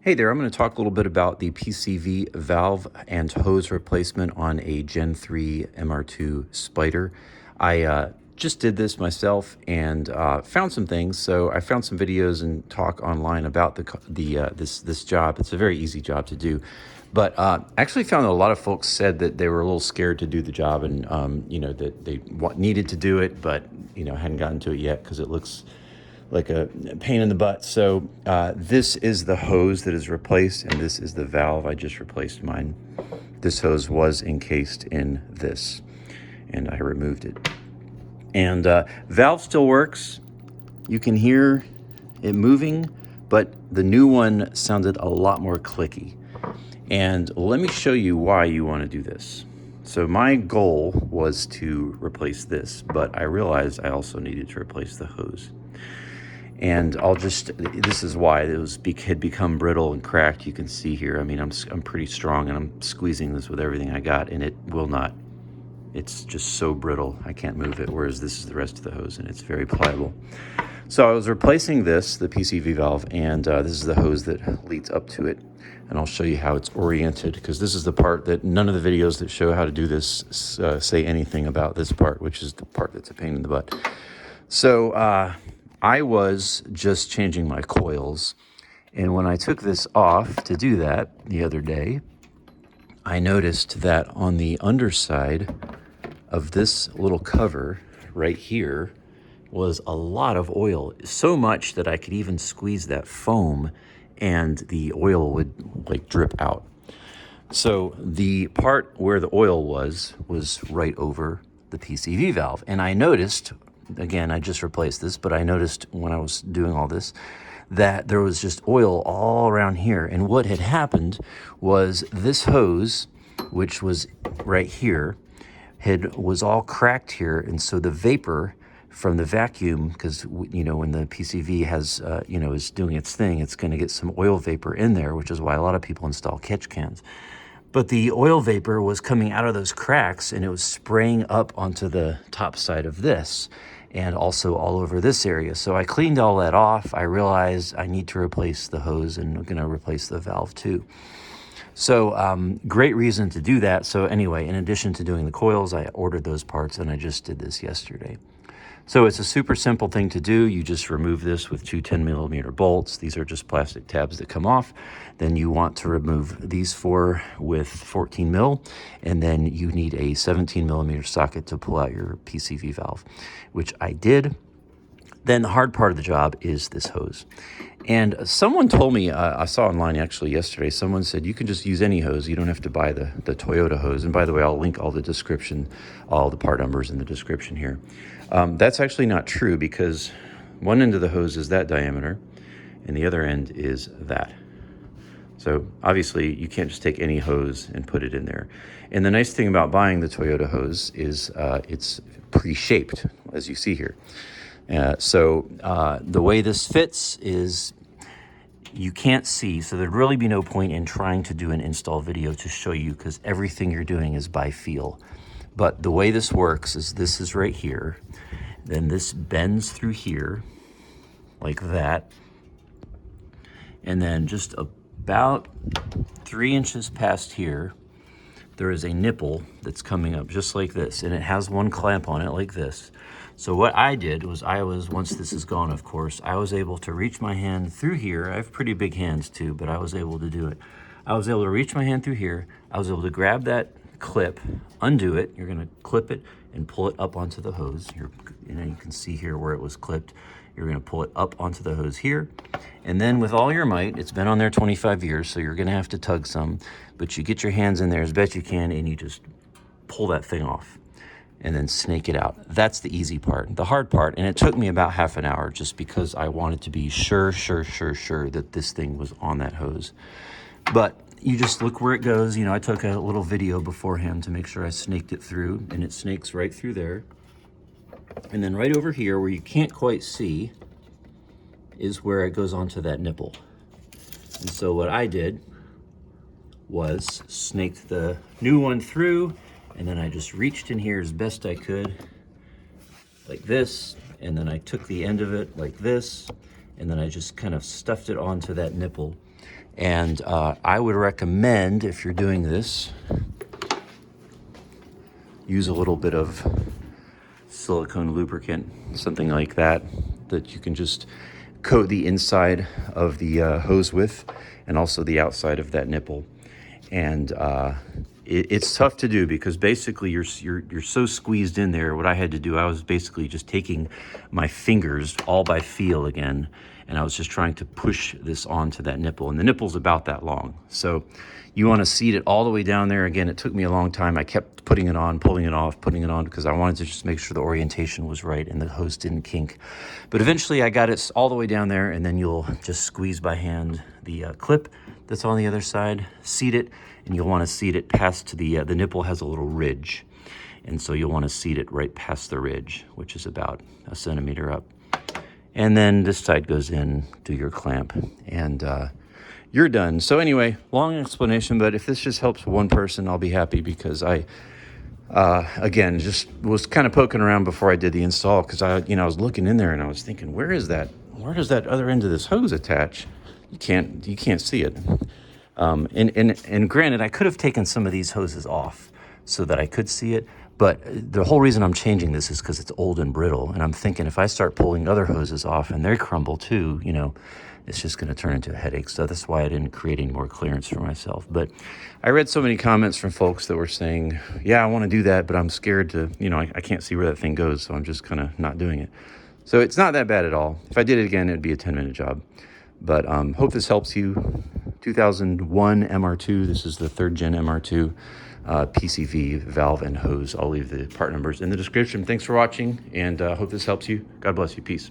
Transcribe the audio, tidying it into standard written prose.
Hey there, I'm going to talk a little bit about the PCV valve and hose replacement on a Gen 3 MR2 Spyder. I just did this myself and found some things. So I found some videos and talk online about this job. It's a very easy job to do, but actually found that a lot of folks said that they were a little scared to do the job and that they needed to do it, but hadn't gotten to it yet because it looks like a pain in the butt. So this is the hose that is replaced, and this is the valve. I just replaced mine. This hose was encased in this, and I removed it. And valve still works. You can hear it moving, but the new one sounded a lot more clicky. And let me show you why you want to do this. So my goal was to replace this, but I realized I also needed to replace the hose. And this is why it had become brittle and cracked. You can see here, I mean, I'm pretty strong and I'm squeezing this with everything I got, and it will not, it's just so brittle, I can't move it, whereas this is the rest of the hose and it's very pliable. So I was replacing this, the PCV valve, and this is the hose that leads up to it. And I'll show you how it's oriented, because this is the part that none of the videos that show how to do this say anything about this part, which is the part that's a pain in the butt. So I was just changing my coils, and when I took this off to do that the other day, I noticed that on the underside of this little cover right here was a lot of oil, so much that I could even squeeze that foam and the oil would like drip out. So the part where the oil was right over the PCV valve, and I noticed, again, I just replaced this, but I noticed when I was doing all this that there was just oil all around here. And what had happened was this hose, which was right here, was all cracked here. And so the vapor from the vacuum, because when the PCV has is doing its thing, it's going to get some oil vapor in there, which is why a lot of people install catch cans. But the oil vapor was coming out of those cracks and it was spraying up onto the top side of this and also all over this area. So I cleaned all that off. I realized I need to replace the hose, and I'm going to replace the valve too. So great reason to do that. So anyway, in addition to doing the coils, I ordered those parts, and I just did this yesterday. So it's a super simple thing to do. You just remove this with two 10mm bolts. These are just plastic tabs that come off. Then you want to remove these four with 14mm, and then you need a 17mm socket to pull out your PCV valve, which I did. Then the hard part of the job is this hose. And someone told me, I saw online actually yesterday, someone said you can just use any hose. You don't have to buy the Toyota hose. And by the way, I'll link all the description, all the part numbers in the description here. That's actually not true, because one end of the hose is that diameter and the other end is that. So obviously you can't just take any hose and put it in there. And the nice thing about buying the Toyota hose is it's pre-shaped, as you see here. So the way this fits is you can't see, so there'd really be no point in trying to do an install video to show you, because everything you're doing is by feel. But the way this works is this is right here, then this bends through here like that, and then just about 3 inches past here there is a nipple that's coming up just like this, and it has one clamp on it like this. So what I did was once this is gone, of course, I was able to reach my hand through here. I have pretty big hands too, but I was able to do it. I was able to reach my hand through here. I was able to grab that clip, undo it. You're gonna clip it and pull it up onto the hose. You can see here where it was clipped. You're gonna pull it up onto the hose here. And then with all your might, it's been on there 25 years, so you're gonna have to tug some, but you get your hands in there as best you can and you just pull that thing off and then snake it out. That's the easy part. The hard part, and it took me about half an hour just because I wanted to be sure that this thing was on that hose. But you just look where it goes. I took a little video beforehand to make sure I snaked it through, and it snakes right through there. And then right over here where you can't quite see is where it goes onto that nipple. And so what I did was snaked the new one through, and then I just reached in here as best I could, like this, and then I took the end of it like this, and then I just kind of stuffed it onto that nipple. And I would recommend, if you're doing this, use a little bit of silicone lubricant, something like that, that you can just coat the inside of the hose with, and also the outside of that nipple. And it's tough to do because basically you're so squeezed in there. What I had to do, I was basically just taking my fingers all by feel again, and I was just trying to push this onto that nipple, and the nipple's about that long. So you want to seat it all the way down there. Again, it took me a long time. I kept putting it on, pulling it off, putting it on, because I wanted to just make sure the orientation was right and the hose didn't kink. But eventually I got it all the way down there, and then you'll just squeeze by hand the clip that's on the other side, seat it, and you'll want to seat it past the nipple has a little ridge. And so you'll want to seat it right past the ridge, which is about 1 centimeter up. And then this side goes in, do your clamp, and you're done. So anyway, long explanation, but if this just helps one person, I'll be happy, because I, again, just was kind of poking around before I did the install, because I was looking in there and I was thinking, where does that other end of this hose attach? You can't see it. And granted, I could have taken some of these hoses off so that I could see it, but the whole reason I'm changing this is because it's old and brittle, and I'm thinking if I start pulling other hoses off and they crumble too, it's just going to turn into a headache. So that's why I didn't create any more clearance for myself. But I read so many comments from folks that were saying, yeah, I want to do that, but I'm scared to, I can't see where that thing goes, so I'm just kind of not doing it. So it's not that bad at all. If I did it again, it'd be a 10-minute job. But hope this helps you. 2001 MR2. This is the 3rd gen MR2 PCV valve and hose. I'll leave the part numbers in the description. Thanks for watching, and hope this helps you. God bless you. Peace.